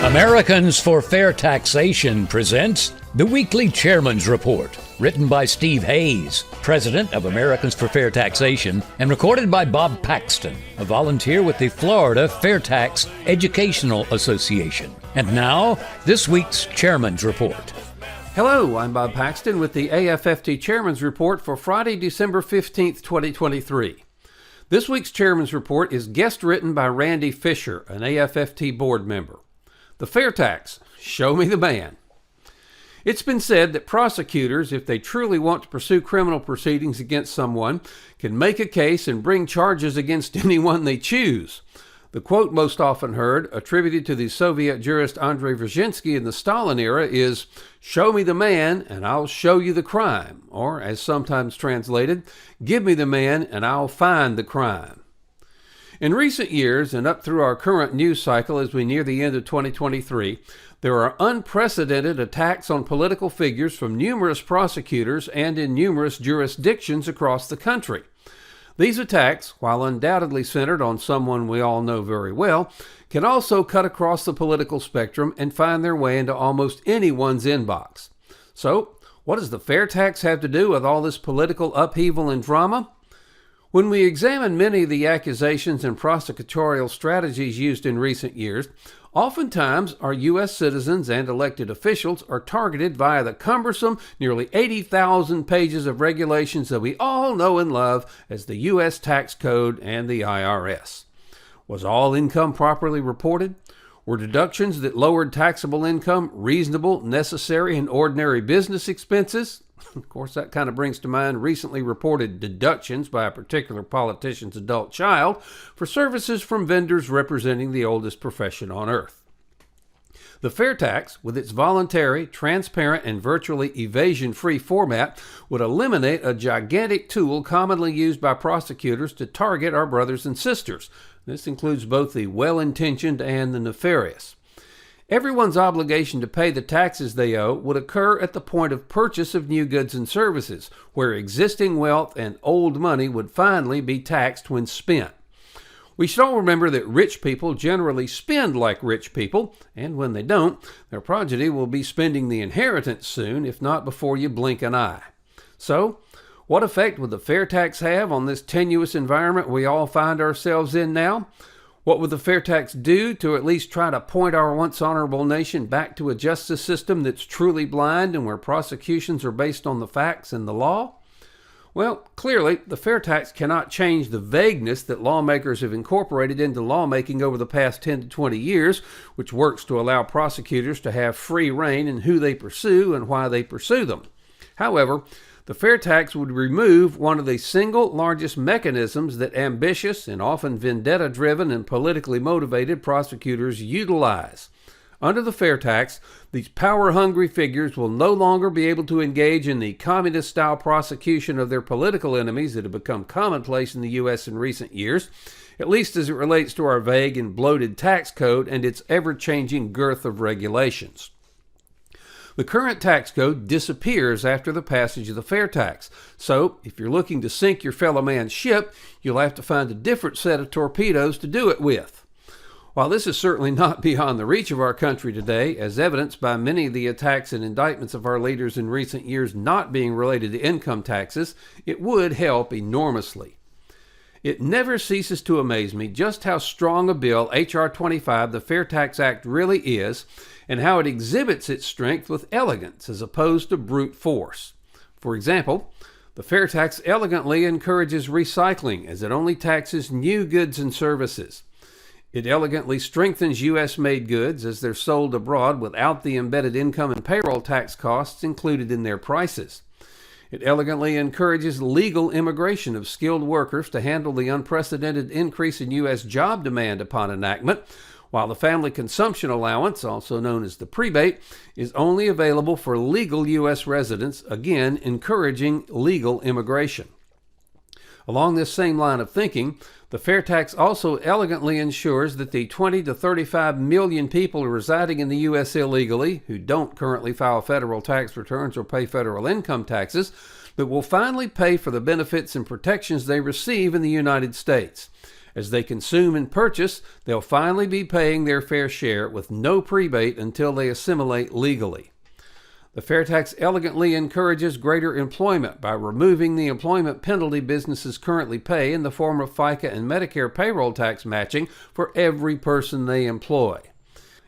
Americans for Fair Taxation presents the Weekly Chairman's Report, written by Steve Hayes, president of Americans for Fair Taxation, and recorded by Bob Paxton, a volunteer with the Florida FAIRtax Educational Association. And now, this week's Chairman's Report. Hello, I'm Bob Paxton with the AFFT Chairman's Report for Friday, December 15th, 2023. This week's Chairman's Report is guest written by Randy Fischer, an AFFT board member. The FAIRtax, show me the man. It's been said that prosecutors, if they truly want to pursue criminal proceedings against someone, can make a case and bring charges against anyone they choose. The quote most often heard, attributed to the Soviet jurist Andrei Brzezinski in the Stalin era, is, "Show me the man and I'll show you the crime," or, as sometimes translated, "Give me the man and I'll find the crime." In recent years, and up through our current news cycle as we near the end of 2023, there are unprecedented attacks on political figures from numerous prosecutors and in numerous jurisdictions across the country. These attacks, while undoubtedly centered on someone we all know very well, can also cut across the political spectrum and find their way into almost anyone's inbox. So, what does the FAIRtax have to do with all this political upheaval and drama? When we examine many of the accusations and prosecutorial strategies used in recent years, oftentimes our U.S. citizens and elected officials are targeted via the cumbersome, nearly 80,000 pages of regulations that we all know and love as the U.S. Tax Code and the IRS. Was all income properly reported? Were deductions that lowered taxable income reasonable, necessary, and ordinary business expenses? Of course, that kind of brings to mind recently reported deductions by a particular politician's adult child for services from vendors representing the oldest profession on earth. The FAIRtax, with its voluntary, transparent, and virtually evasion-free format, would eliminate a gigantic tool commonly used by prosecutors to target our brothers and sisters. This includes both the well-intentioned and the nefarious. Everyone's obligation to pay the taxes they owe would occur at the point of purchase of new goods and services, where existing wealth and old money would finally be taxed when spent. We should all remember that rich people generally spend like rich people, and when they don't, their progeny will be spending the inheritance soon, if not before you blink an eye. So, what effect would the FAIRtax have on this tenuous environment we all find ourselves in now? What would the FAIRtax do to at least try to point our once honorable nation back to a justice system that's truly blind and where prosecutions are based on the facts and the law? Well, clearly, the FAIRtax cannot change the vagueness that lawmakers have incorporated into lawmaking over the past 10 to 20 years, which works to allow prosecutors to have free rein in who they pursue and why they pursue them. However, the FAIRtax would remove one of the single largest mechanisms that ambitious and often vendetta-driven and politically motivated prosecutors utilize. Under the FAIRtax, these power-hungry figures will no longer be able to engage in the communist-style prosecution of their political enemies that have become commonplace in the U.S. in recent years, at least as it relates to our vague and bloated tax code and its ever-changing girth of regulations. The current tax code disappears after the passage of the FAIRtax, so if you're looking to sink your fellow man's ship, you'll have to find a different set of torpedoes to do it with. While this is certainly not beyond the reach of our country today, as evidenced by many of the attacks and indictments of our leaders in recent years not being related to income taxes, it would help enormously. It never ceases to amaze me just how strong a bill H.R. 25, the FAIRtax Act, really is, and how it exhibits its strength with elegance as opposed to brute force. For example, the FAIRtax elegantly encourages recycling as it only taxes new goods and services. It elegantly strengthens U.S.-made goods as they're sold abroad without the embedded income and payroll tax costs included in their prices. It elegantly encourages legal immigration of skilled workers to handle the unprecedented increase in U.S. job demand upon enactment, while the family consumption allowance, also known as the prebate, is only available for legal U.S. residents, again encouraging legal immigration. Along this same line of thinking, the FAIRtax also elegantly ensures that the 20 to 35 million people residing in the U.S. illegally, who don't currently file federal tax returns or pay federal income taxes, that will finally pay for the benefits and protections they receive in the United States. As they consume and purchase, they'll finally be paying their fair share with no prebate until they assimilate legally. The FAIRtax elegantly encourages greater employment by removing the employment penalty businesses currently pay in the form of FICA and Medicare payroll tax matching for every person they employ.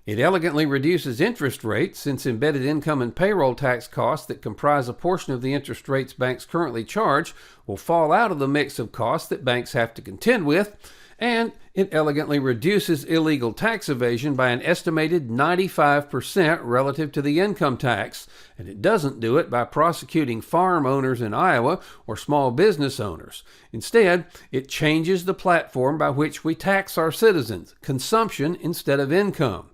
It elegantly reduces interest rates, since embedded income and payroll tax costs that comprise a portion of the interest rates banks currently charge will fall out of the mix of costs that banks have to contend with, and it elegantly reduces illegal tax evasion by an estimated 95% relative to the income tax, and it doesn't do it by prosecuting farm owners in Iowa or small business owners. Instead, it changes the platform by which we tax our citizens, consumption instead of income.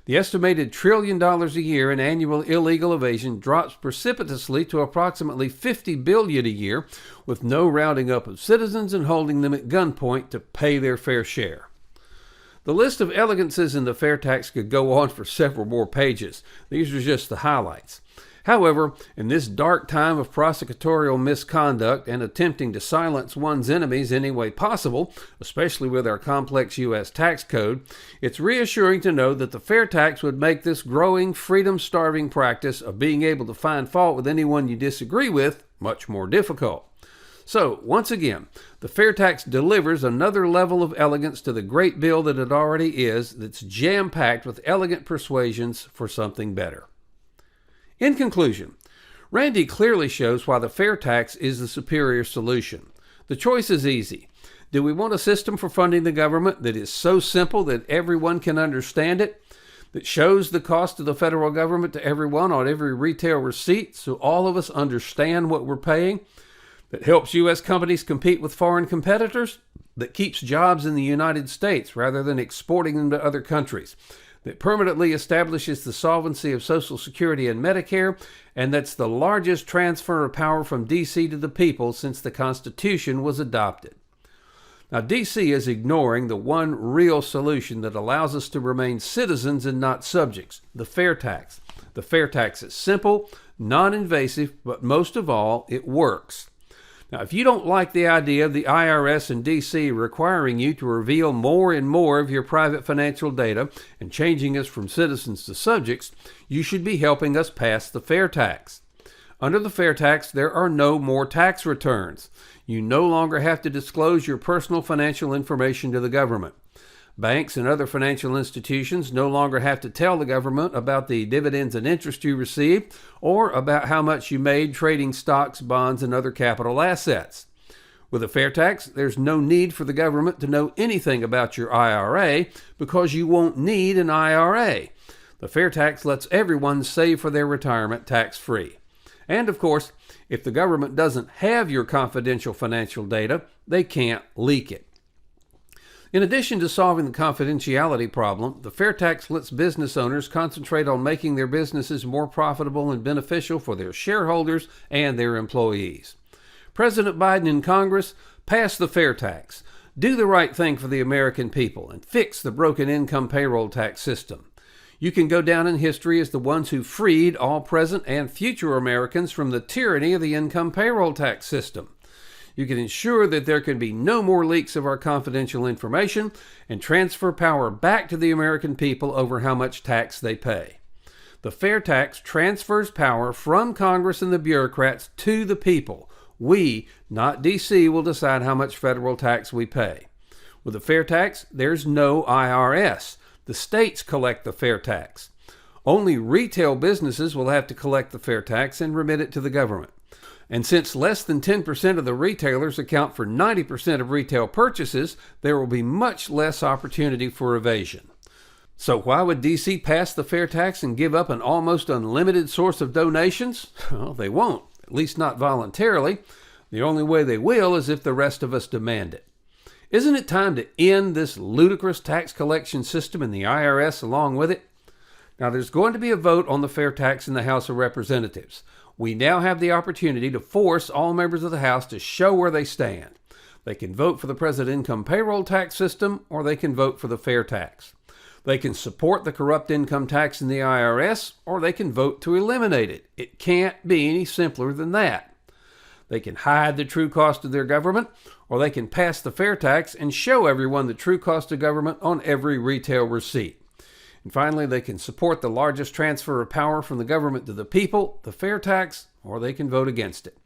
The estimated $1 trillion a year in annual illegal evasion drops precipitously to approximately $50 billion a year, with no rounding up of citizens and holding them at gunpoint to pay their fair share. The list of elegances in the FAIRtax could go on for several more pages. These are just the highlights. However, in this dark time of prosecutorial misconduct and attempting to silence one's enemies any way possible, especially with our complex U.S. tax code, it's reassuring to know that the FAIRtax would make this growing, freedom-starving practice of being able to find fault with anyone you disagree with much more difficult. So, once again, the FAIRtax delivers another level of elegance to the great bill that it already is, that's jam-packed with elegant persuasions for something better. In conclusion, Randy clearly shows why the FAIRtax is the superior solution. The choice is easy. Do we want a system for funding the government that is so simple that everyone can understand it, that shows the cost of the federal government to everyone on every retail receipt so all of us understand what we're paying, that helps U.S. companies compete with foreign competitors, that keeps jobs in the United States rather than exporting them to other countries, that permanently establishes the solvency of Social Security and Medicare, and that's the largest transfer of power from D.C. to the people since the Constitution was adopted. Now, D.C. is ignoring the one real solution that allows us to remain citizens and not subjects, the FAIRtax. The FAIRtax is simple, non-invasive, but most of all, it works. Now, if you don't like the idea of the IRS and D.C. requiring you to reveal more and more of your private financial data and changing us from citizens to subjects, you should be helping us pass the FAIRtax. Under the FAIRtax, there are no more tax returns. You no longer have to disclose your personal financial information to the government. Banks and other financial institutions no longer have to tell the government about the dividends and interest you received or about how much you made trading stocks, bonds, and other capital assets. With a FAIRtax, there's no need for the government to know anything about your IRA because you won't need an IRA. The FAIRtax lets everyone save for their retirement tax-free. And of course, if the government doesn't have your confidential financial data, they can't leak it. In addition to solving the confidentiality problem, the FAIRtax lets business owners concentrate on making their businesses more profitable and beneficial for their shareholders and their employees. President Biden and Congress, pass the FAIRtax. Do the right thing for the American people and fix the broken income payroll tax system. You can go down in history as the ones who freed all present and future Americans from the tyranny of the income payroll tax system. You can ensure that there can be no more leaks of our confidential information and transfer power back to the American people over how much tax they pay. The FAIRtax transfers power from Congress and the bureaucrats to the people. We, not D.C., will decide how much federal tax we pay. With the FAIRtax, there's no IRS. The states collect the FAIRtax. Only retail businesses will have to collect the FAIRtax and remit it to the government. And since less than 10% of the retailers account for 90% of retail purchases, there will be much less opportunity for evasion. So why would D.C. pass the FAIRtax and give up an almost unlimited source of donations? Well, they won't, at least not voluntarily. The only way they will is if the rest of us demand it. Isn't it time to end this ludicrous tax collection system and the IRS along with it? Now, there's going to be a vote on the FAIRtax in the House of Representatives. We now have the opportunity to force all members of the House to show where they stand. They can vote for the present income payroll tax system, or they can vote for the FAIRtax. They can support the corrupt income tax in the IRS, or they can vote to eliminate it. It can't be any simpler than that. They can hide the true cost of their government, or they can pass the FAIRtax and show everyone the true cost of government on every retail receipt. And finally, they can support the largest transfer of power from the government to the people, the FAIRtax, or they can vote against it.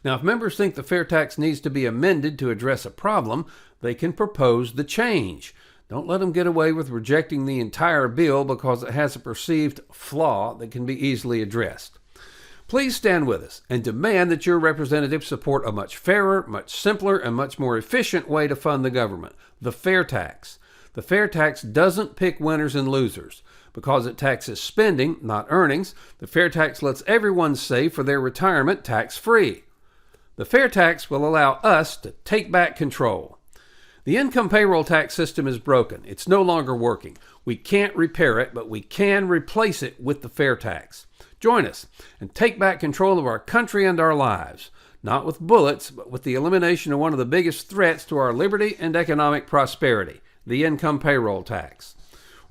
Now, if members think the FAIRtax needs to be amended to address a problem, they can propose the change. Don't let them get away with rejecting the entire bill because it has a perceived flaw that can be easily addressed. Please stand with us and demand that your representatives support a much fairer, much simpler, and much more efficient way to fund the government, the FAIRtax. The FAIRtax doesn't pick winners and losers. Because it taxes spending, not earnings, the FAIRtax lets everyone save for their retirement tax-free. The FAIRtax will allow us to take back control. The income payroll tax system is broken. It's no longer working. We can't repair it, but we can replace it with the FAIRtax. Join us and take back control of our country and our lives, not with bullets, but with the elimination of one of the biggest threats to our liberty and economic prosperity, the income payroll tax.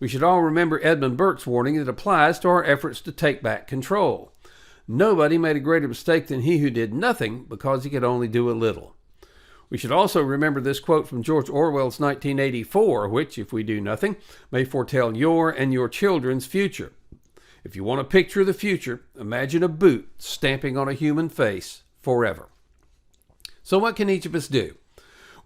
We should all remember Edmund Burke's warning that applies to our efforts to take back control. Nobody made a greater mistake than he who did nothing because he could only do a little. We should also remember this quote from George Orwell's 1984, which, if we do nothing, may foretell your and your children's future. If you want a picture of the future, imagine a boot stamping on a human face forever. So what can each of us do?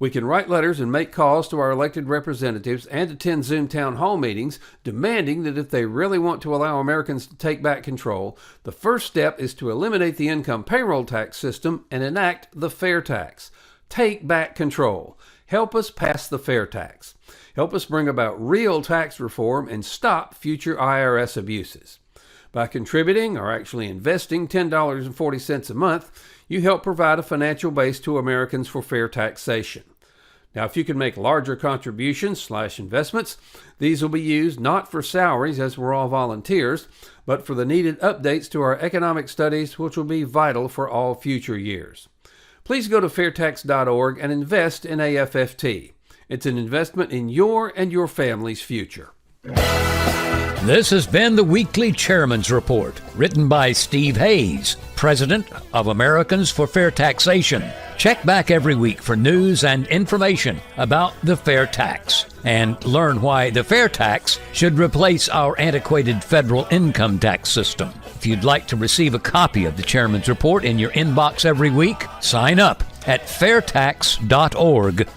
We can write letters and make calls to our elected representatives and attend Zoom town hall meetings demanding that if they really want to allow Americans to take back control, the first step is to eliminate the income payroll tax system and enact the FAIRtax. Take back control. Help us pass the FAIRtax. Help us bring about real tax reform and stop future IRS abuses. By contributing, or actually investing, $10.40 a month, you help provide a financial base to Americans for fair taxation. Now, if you can make larger contributions/investments, these will be used not for salaries, as we're all volunteers, but for the needed updates to our economic studies, which will be vital for all future years. Please go to FAIRtax.org and invest in AFFT. It's an investment in your and your family's future. This has been the Weekly Chairman's Report, written by Steve Hayes, President of Americans for Fair Taxation. Check back every week for news and information about the FAIRtax and learn why the FAIRtax should replace our antiquated federal income tax system. If you'd like to receive a copy of the Chairman's Report in your inbox every week, sign up at FAIRtax.org.